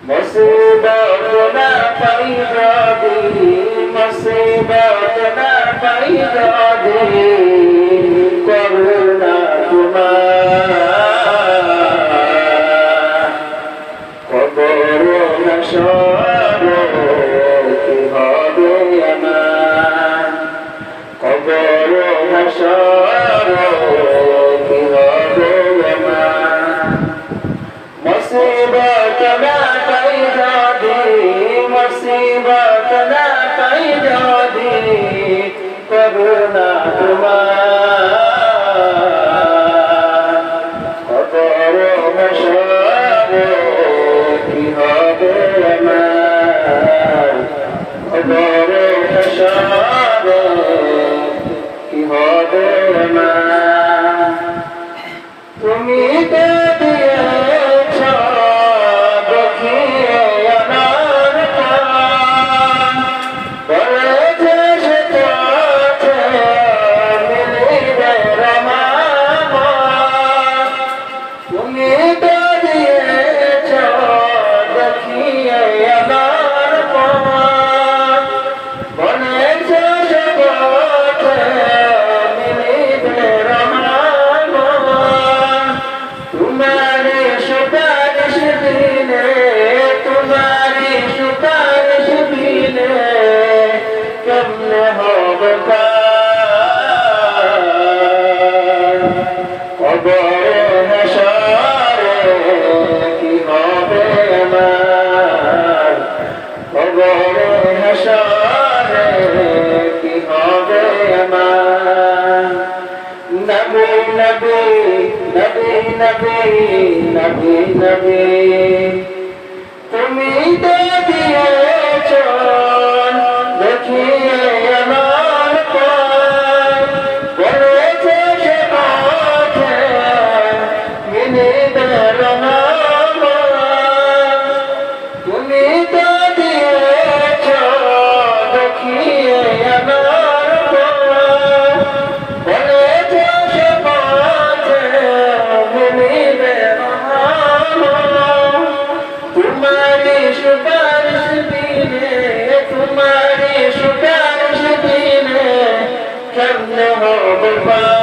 মুসিবত না পাই যদি মুসিবত না পাই যদি করুণা তোমার কবর হাসর কি হবে আমার কবর হাসর কি হবে আমার মুসিবত না পাই যদি মুসিবত না পাই যদি করুণা তোমার কবর হাসর কি হবে আমার কবর হাসর কি হবে আমার তুমি তো দিয়েছ দেখিয়ে আমার প্রাণ বলেছে সে পথে মিলিবে রমামন তুমি তো দিয়েছ দেখিয়ে আমার প্রাণ বলেছে সে পথে মিলিবে রমামন तुम्हारी सुपारिश बिने तुम्हारी सुपारिश बिने कमने हो बेकार कबर हशर की होबे अमार कबर हशर की होबे अमार नबी नबी नबी नबी नबी नबी তুমি তো দিয়েছ দেখিয়ে আমার প্রাণ বলেছে সে পথে মিলিবে রমামন তুমি তো দিয়েছ দেখিয়ে আমার প্রাণ বলেছে সে পথে মিলিবে রমামন तुम्हारी सुपारिश बिने तुम्हारी सुपारिश बिने कमने हो बेकार